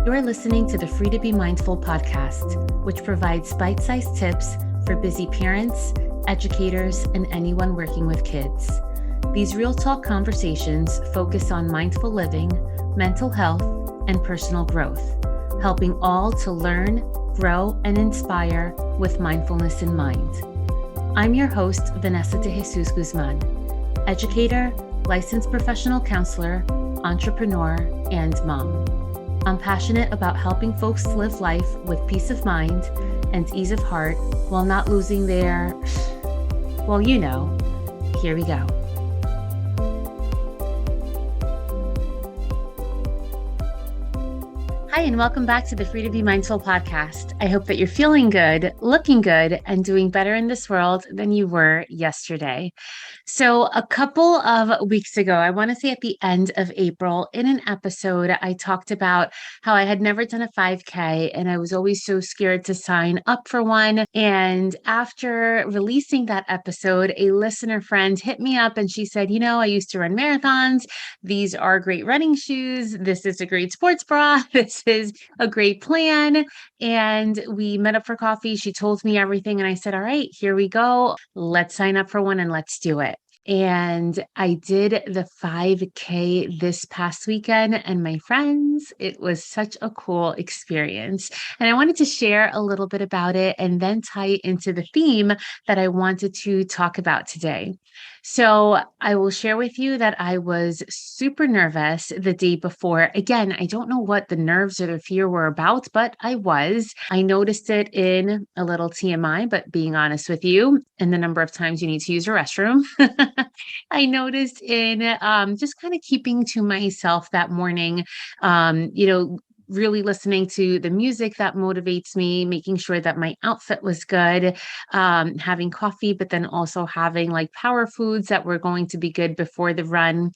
You're listening to the Free to Be Mindful podcast, which provides bite-sized tips for busy parents, educators, and anyone working with kids. These real talk conversations focus on mindful living, mental health, and personal growth, helping all to learn, grow, and inspire with mindfulness in mind. I'm your host, Vanessa de Jesus Guzman, educator, licensed professional counselor, entrepreneur, and mom. I'm passionate about helping folks live life with peace of mind and ease of heart while not losing their, well, you know, here we go. Hi, and welcome back to the Free to Be Mindful podcast. I hope that you're feeling good, looking good, and doing better in this world than you were yesterday. So a couple of weeks ago, I want to say at the end of April, in an episode, I talked about how I had never done a 5K and I was always so scared to sign up for one. And after releasing that episode, a listener friend hit me up and she said, I used to run marathons. These are great running shoes. This is a great sports bra. This is a great plan. And we met up for coffee. She told me everything. And I said, all right, here we go. Let's sign up for one and let's do it. And I did the 5K this past weekend, and my friends, it was such a cool experience. And I wanted to share a little bit about it and then tie it into the theme that I wanted to talk about today. So I will share with you that I was super nervous the day before. Again, I don't know what the nerves or the fear were about, but I was. I noticed it in a little TMI, but being honest with you, in the number of times you need to use your restroom. I noticed in just kind of keeping to myself that morning, really listening to the music that motivates me, making sure that my outfit was good, having coffee, but then also having like power foods that were going to be good before the run.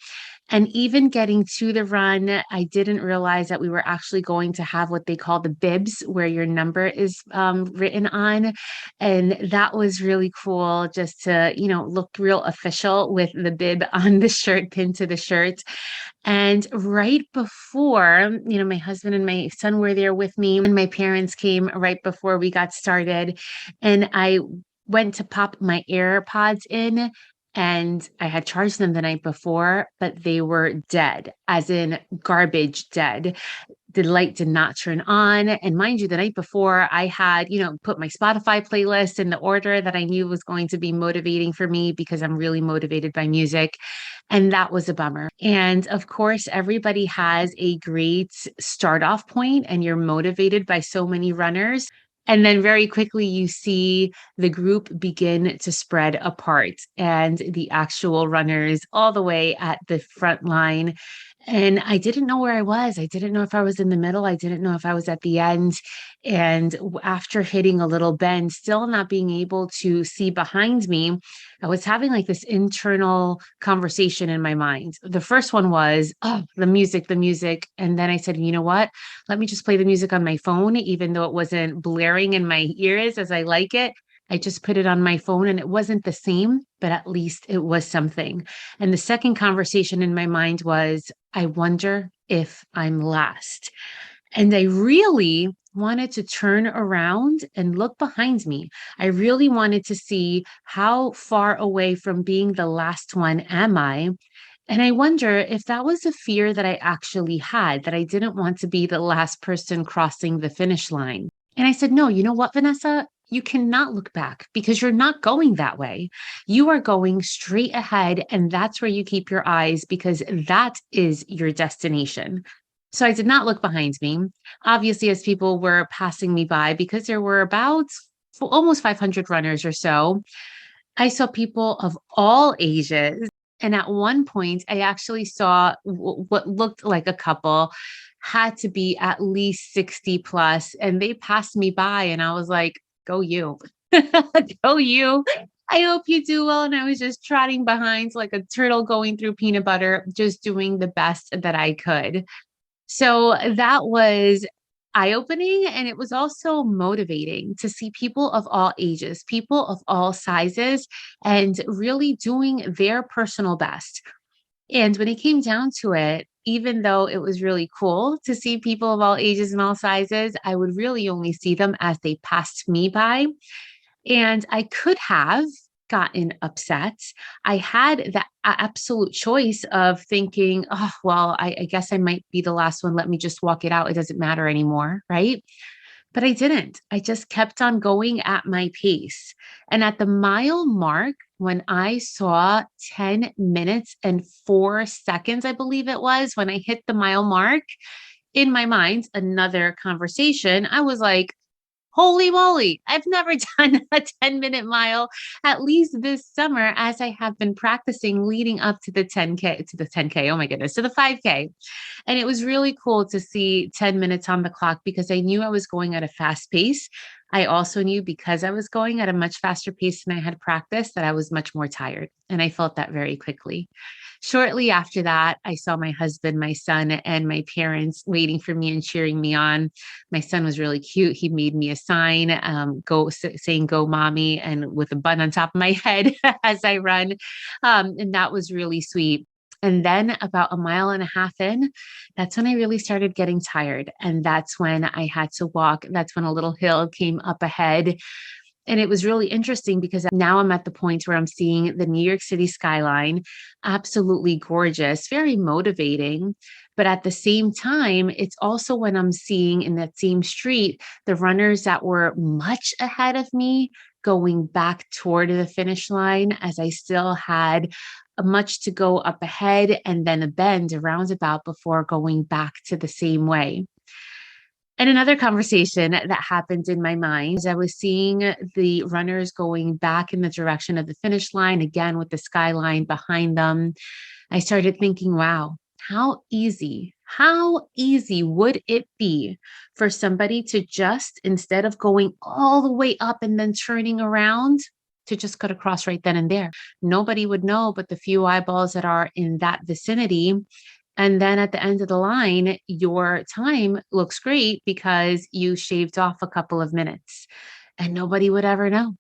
And even getting to the run, I didn't realize that we were actually going to have what they call the bibs, where your number is written on. And that was really cool just to, look real official with the bib on the shirt, pinned to the shirt. And right before, my husband and my son were there with me, and my parents came right before we got started. And I went to pop my AirPods in, and I had charged them the night before, but they were dead, as in garbage dead. The light did not turn on. And mind you, the night before I had, put my Spotify playlist in the order that I knew was going to be motivating for me because I'm really motivated by music. And that was a bummer. And of course, everybody has a great start off point and you're motivated by so many runners. And then very quickly, you see the group begin to spread apart and the actual runners all the way at the front line. And I didn't know where I was. I didn't know if I was in the middle. I didn't know if I was at the end. And after hitting a little bend, still not being able to see behind me, I was having like this internal conversation in my mind. The first one was, the music. And then I said, you know what? Let me just play the music on my phone, even though it wasn't blaring in my ears as I like it. I just put it on my phone and it wasn't the same, but at least it was something. And the second conversation in my mind was, I wonder if I'm last. And I really wanted to turn around and look behind me. I really wanted to see how far away from being the last one am I? And I wonder if that was a fear that I actually had, that I didn't want to be the last person crossing the finish line. And I said, no, you know what, Vanessa? You cannot look back because you're not going that way. You are going straight ahead, and that's where you keep your eyes because that is your destination. So I did not look behind me. Obviously, as people were passing me by, because there were about almost 500 runners or so, I saw people of all ages. And at one point, I actually saw what looked like a couple, had to be at least 60 plus, and they passed me by, and I was like, go you, go you. I hope you do well. And I was just trotting behind like a turtle going through peanut butter, just doing the best that I could. So that was eye-opening, and it was also motivating to see people of all ages, people of all sizes, and really doing their personal best. And when it came down to it, even though it was really cool to see people of all ages and all sizes, I would really only see them as they passed me by. And I could have gotten upset. I had the absolute choice of thinking, oh, well, I guess I might be the last one. Let me just walk it out. It doesn't matter anymore. Right. But I didn't. I just kept on going at my pace. And at the mile mark, when I saw 10 minutes and 4 seconds, I believe it was, when I hit the mile mark, in my mind, another conversation, I was like, holy moly, I've never done a 10-minute mile, at least this summer, as I have been practicing leading up to the 10K, oh my goodness, to the 5K. And it was really cool to see 10 minutes on the clock because I knew I was going at a fast pace. I also knew because I was going at a much faster pace than I had practiced that I was much more tired. And I felt that very quickly. Shortly after that, I saw my husband, my son, and my parents waiting for me and cheering me on. My son was really cute. He made me a sign, saying "Go, mommy," and with a bun on top of my head as I run, and that was really sweet. And then about a mile and a half in, that's when I really started getting tired. And that's when I had to walk. That's when a little hill came up ahead. And it was really interesting because now I'm at the point where I'm seeing the New York City skyline, absolutely gorgeous, very motivating. But at the same time, it's also when I'm seeing in that same street the runners that were much ahead of me going back toward the finish line as I still had much to go up ahead and then a bend, a roundabout before going back to the same way. And another conversation that happened in my mind, I was seeing the runners going back in the direction of the finish line, again with the skyline behind them. I started thinking, wow, how easy would it be for somebody to just, instead of going all the way up and then turning around, to just cut across right then and there? Nobody would know but the few eyeballs that are in that vicinity. And then at the end of the line, your time looks great because you shaved off a couple of minutes and nobody would ever know,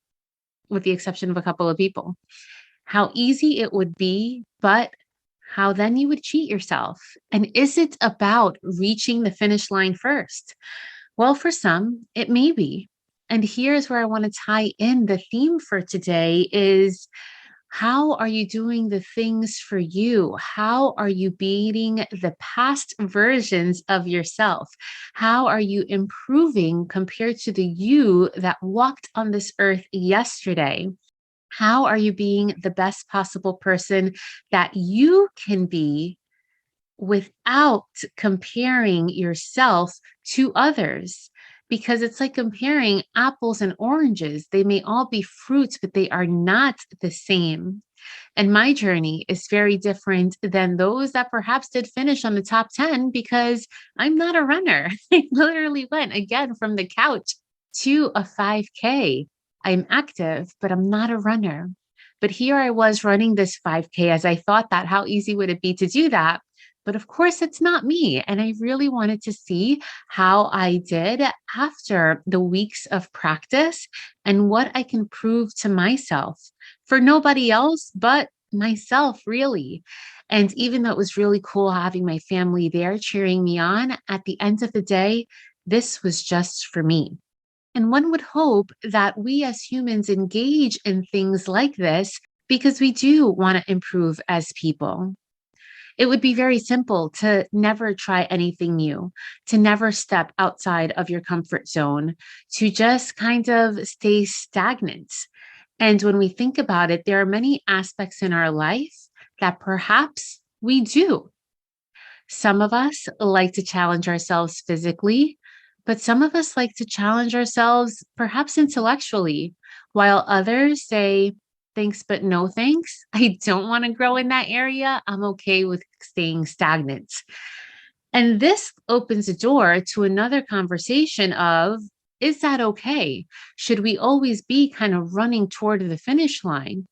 with the exception of a couple of people. How easy it would be, but how then you would cheat yourself. And is it about reaching the finish line first? Well, for some, it may be. And here's where I want to tie in the theme for today is, how are you doing the things for you? How are you beating the past versions of yourself? How are you improving compared to the you that walked on this earth yesterday? How are you being the best possible person that you can be without comparing yourself to others? Because it's like comparing apples and oranges. They may all be fruits, but they are not the same. And my journey is very different than those that perhaps did finish on the top 10 because I'm not a runner. I literally went again from the couch to a 5K. I'm active, but I'm not a runner. But here I was running this 5K as I thought that how easy would it be to do that? But of course, it's not me. And I really wanted to see how I did after the weeks of practice and what I can prove to myself for nobody else but myself, really. And even though it was really cool having my family there cheering me on, at the end of the day, this was just for me. And one would hope that we as humans engage in things like this because we do want to improve as people. It would be very simple to never try anything new, to never step outside of your comfort zone, to just kind of stay stagnant. And when we think about it, there are many aspects in our life that perhaps we do. Some of us like to challenge ourselves physically, but some of us like to challenge ourselves perhaps intellectually, while others say, thanks, but no thanks. I don't want to grow in that area. I'm okay with staying stagnant. And this opens a door to another conversation of, is that okay? Should we always be kind of running toward the finish line?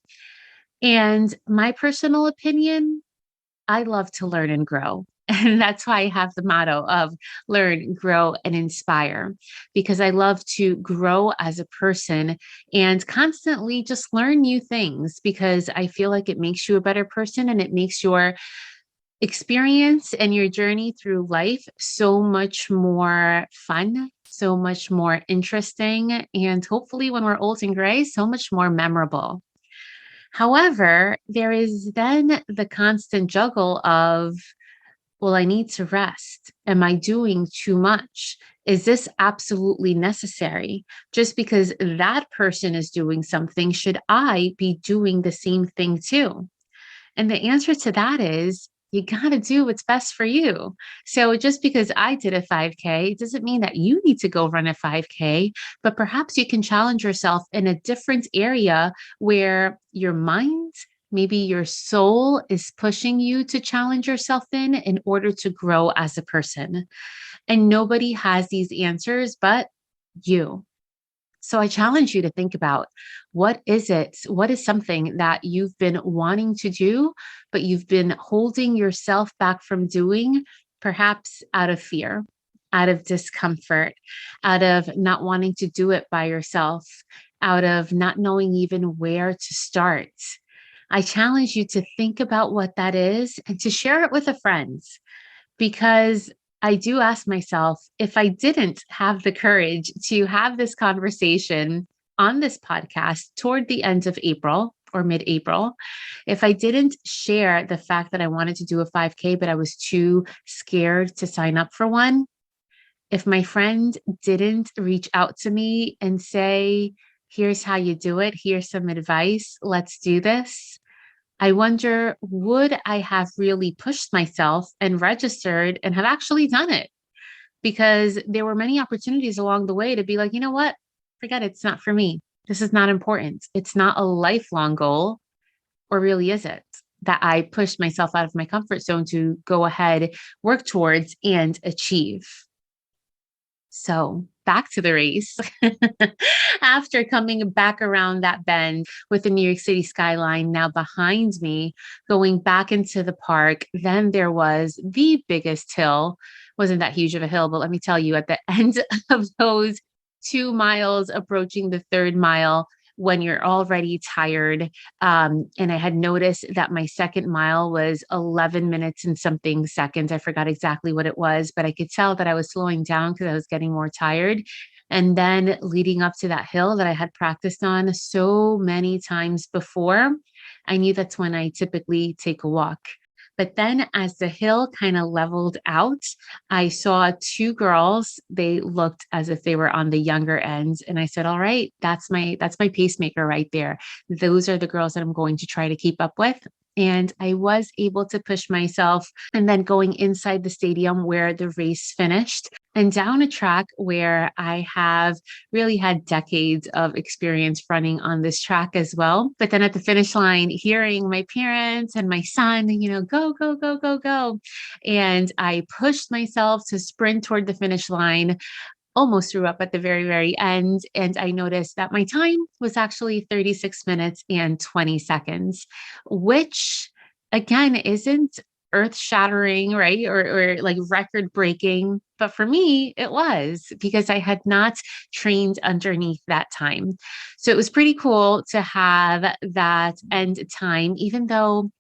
And my personal opinion, I love to learn and grow. And that's why I have the motto of learn, grow, and inspire, because I love to grow as a person and constantly just learn new things because I feel like it makes you a better person and it makes your experience and your journey through life so much more fun, so much more interesting, and hopefully when we're old and gray, so much more memorable. However, there is then the constant juggle of, well, I need to rest. Am I doing too much? Is this absolutely necessary? Just because that person is doing something, should I be doing the same thing too? And the answer to that is you got to do what's best for you. So just because I did a 5K doesn't mean that you need to go run a 5K, but perhaps you can challenge yourself in a different area where your mind, maybe your soul is pushing you to challenge yourself in order to grow as a person. And nobody has these answers but you. So I challenge you to think about, what is it? What is something that you've been wanting to do, but you've been holding yourself back from doing, perhaps out of fear, out of discomfort, out of not wanting to do it by yourself, out of not knowing even where to start. I challenge you to think about what that is and to share it with a friend, because I do ask myself, if I didn't have the courage to have this conversation on this podcast toward the end of April or mid-April, if I didn't share the fact that I wanted to do a 5K, but I was too scared to sign up for one, if my friend didn't reach out to me and say, here's how you do it, here's some advice, let's do this, I wonder, would I have really pushed myself and registered and have actually done it? Because there were many opportunities along the way to be like, you know what? Forget it. It's not for me. This is not important. It's not a lifelong goal. Or really is it? That I pushed myself out of my comfort zone to go ahead, work towards, and achieve. So back to the race. After coming back around that bend with the New York City skyline now behind me, going back into the park, then there was the biggest hill. Wasn't that huge of a hill, but let me tell you, at the end of those 2 miles, approaching the third mile, when you're already tired. And I had noticed that my second mile was 11 minutes and something seconds. I forgot exactly what it was, but I could tell that I was slowing down because I was getting more tired. And then leading up to that hill that I had practiced on so many times before, I knew that's when I typically take a walk. But then as the hill kind of leveled out, I saw two girls. They looked as if they were on the younger end. And I said, all right, that's my pacemaker right there. Those are the girls that I'm going to try to keep up with. And I was able to push myself, and then going inside the stadium where the race finished and down a track where I have really had decades of experience running on this track as well. But then at the finish line, hearing my parents and my son, go, go, go, go, go. And I pushed myself to sprint toward the finish line, almost threw up at the very, very end. And I noticed that my time was actually 36 minutes and 20 seconds, which again isn't earth shattering, right? Or like record breaking. But for me, it was, because I had not trained underneath that time. So it was pretty cool to have that end time, even though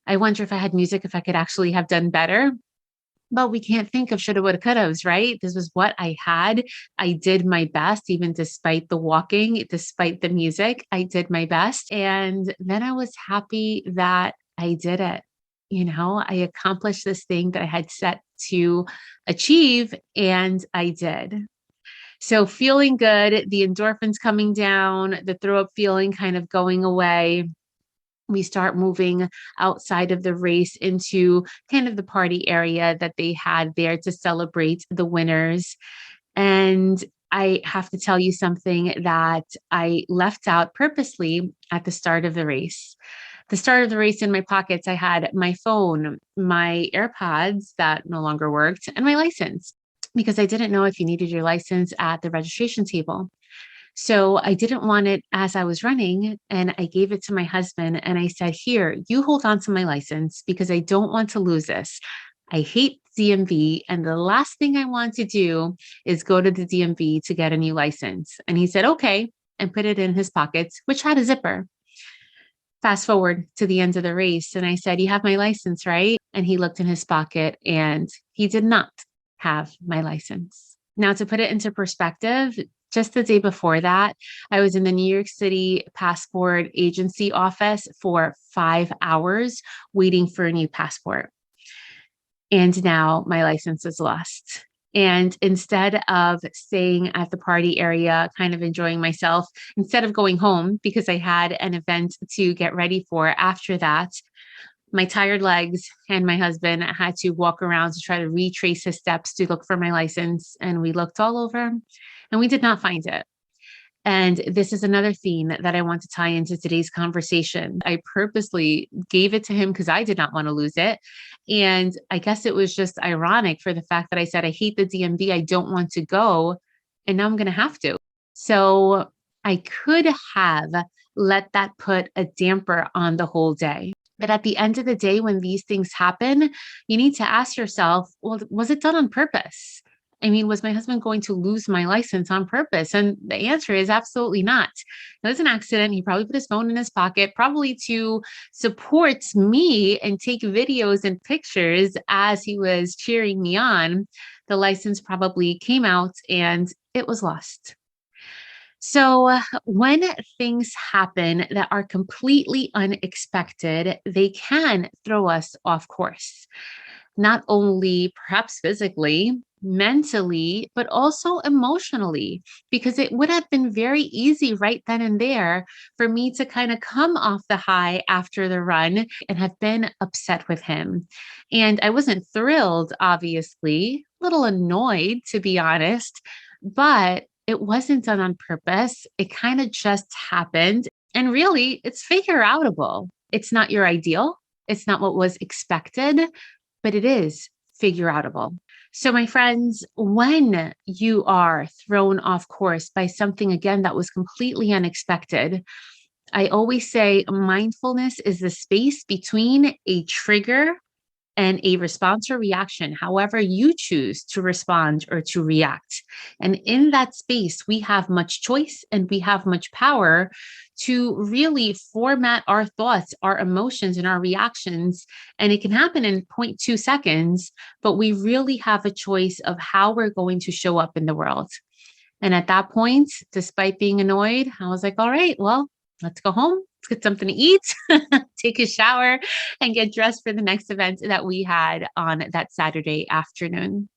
I wonder if I had music, if I could actually have done better. But we can't think of shoulda, woulda, couldas, right? This was what I had. I did my best, even despite the walking, despite the music, I did my best. And then I was happy that I did it. I accomplished this thing that I had set to achieve, and I did. So feeling good, the endorphins coming down, the throw up feeling kind of going away. We start moving outside of the race into kind of the party area that they had there to celebrate the winners. And I have to tell you something that I left out purposely at the start of the race. The start of the race, in my pockets, I had my phone, my AirPods that no longer worked, and my license, because I didn't know if you needed your license at the registration table. So I didn't want it as I was running, and I gave it to my husband and I said, here, you hold on to my license because I don't want to lose this. I hate DMV, and the last thing I want to do is go to the DMV to get a new license. And he said, okay, and put it in his pockets, which had a zipper. Fast forward to the end of the race. And I said, you have my license, right? and he looked in his pocket and he did not have my license. Now, to put it into perspective, just the day before that, I was in the New York City passport agency office for 5 hours waiting for a new passport. And now my license is lost. And instead of staying at the party area, kind of enjoying myself, instead of going home because I had an event to get ready for after that, my tired legs and my husband had to walk around to try to retrace his steps to look for my license. And we looked all over and we did not find it. And this is another theme that I want to tie into today's conversation. I purposely gave it to him because I did not want to lose it. And I guess it was just ironic for the fact that I said, I hate the DMV. I don't want to go. And now I'm going to have to. So I could have let that put a damper on the whole day. But at the end of the day, when these things happen, you need to ask yourself, well, was it done on purpose? I mean, was my husband going to lose my license on purpose? And the answer is absolutely not. It was an accident. He probably put his phone in his pocket, probably to support me and take videos and pictures as he was cheering me on. The license probably came out and it was lost. So when things happen that are completely unexpected, they can throw us off course, not only perhaps physically, mentally, but also emotionally, because it would have been very easy right then and there for me to kind of come off the high after the run and have been upset with him. And I wasn't thrilled, obviously, a little annoyed, to be honest, but it wasn't done on purpose. It kind of just happened. And really, it's figure outable. It's not your ideal. It's not what was expected, but it is figure outable. So, my friends, when you are thrown off course by something, again, that was completely unexpected, I always say mindfulness is the space between a trigger and a response or reaction, however you choose to respond or to react. And in that space, we have much choice and we have much power to really format our thoughts, our emotions, and our reactions. And it can happen in 0.2 seconds, but we really have a choice of how we're going to show up in the world. And at that point, despite being annoyed, I was like, all right, well, let's go home. Let's get something to eat, take a shower, and get dressed for the next event that we had on that Saturday afternoon.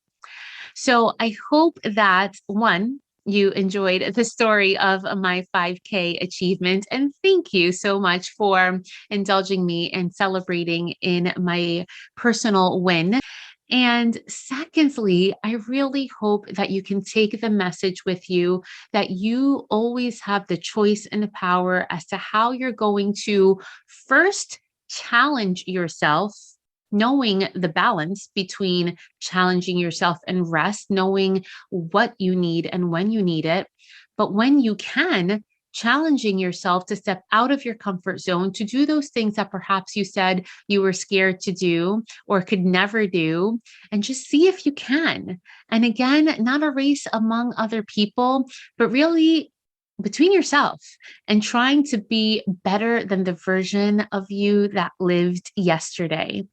So I hope that one, you enjoyed the story of my 5K achievement. And thank you so much for indulging me and celebrating in my personal win. And secondly, I really hope that you can take the message with you that you always have the choice and the power as to how you're going to first challenge yourself, knowing the balance between challenging yourself and rest, knowing what you need and when you need it. But when you can, challenging yourself to step out of your comfort zone, to do those things that perhaps you said you were scared to do or could never do, and just see if you can. And again, not a race among other people, but really between yourself and trying to be better than the version of you that lived yesterday.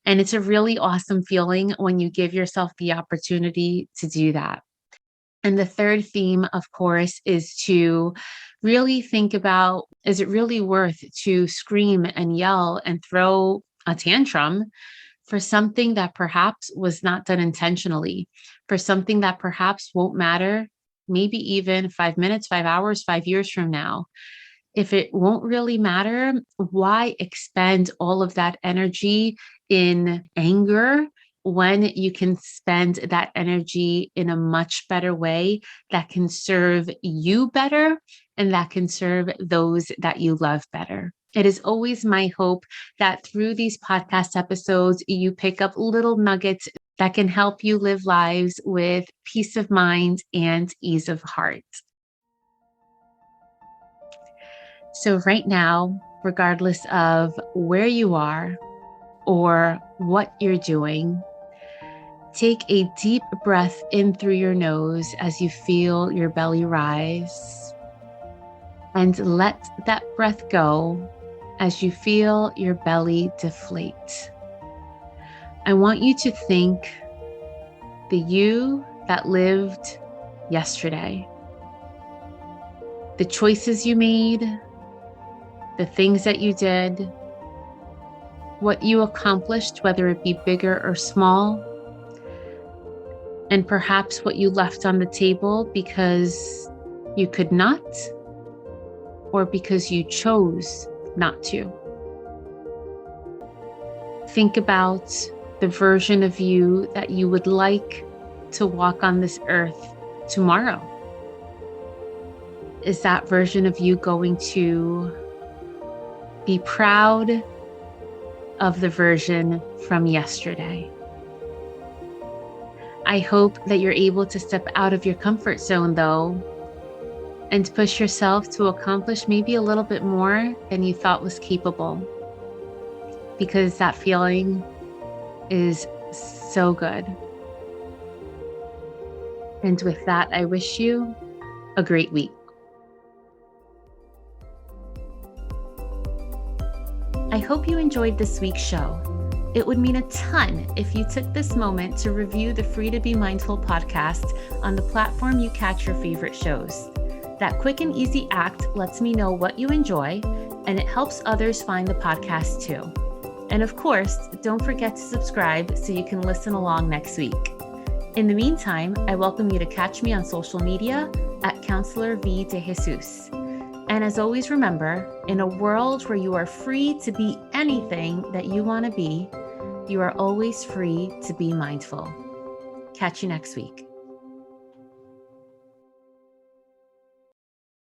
And it's a really awesome feeling when you give yourself the opportunity to do that. And the third theme, of course, is to really think about, is it really worth to scream and yell and throw a tantrum for something that perhaps was not done intentionally, for something that perhaps won't matter, maybe even 5 minutes, 5 hours, 5 years from now? If it won't really matter, why expend all of that energy in anger when you can spend that energy in a much better way that can serve you better and that can serve those that you love better? It is always my hope that through these podcast episodes, you pick up little nuggets that can help you live lives with peace of mind and ease of heart. So right now, regardless of where you are or what you're doing, take a deep breath in through your nose as you feel your belly rise, and let that breath go as you feel your belly deflate. I want you to think the you that lived yesterday, the choices you made, the things that you did, what you accomplished, whether it be bigger or small, and perhaps what you left on the table because you could not, or because you chose not to. Think about the version of you that you would like to walk on this earth tomorrow. Is that version of you going to be proud of the version from yesterday? I hope that you're able to step out of your comfort zone, though, and push yourself to accomplish maybe a little bit more than you thought was capable, because that feeling is so good. And with that, I wish you a great week. I hope you enjoyed this week's show. It would mean a ton if you took this moment to review the Free to Be Mindful podcast on the platform you catch your favorite shows. That quick and easy act lets me know what you enjoy, and it helps others find the podcast too. And of course, don't forget to subscribe so you can listen along next week. In the meantime, I welcome you to catch me on social media at Counselor V de Jesus. And as always, remember, in a world where you are free to be anything that you want to be, you are always free to be mindful. Catch you next week.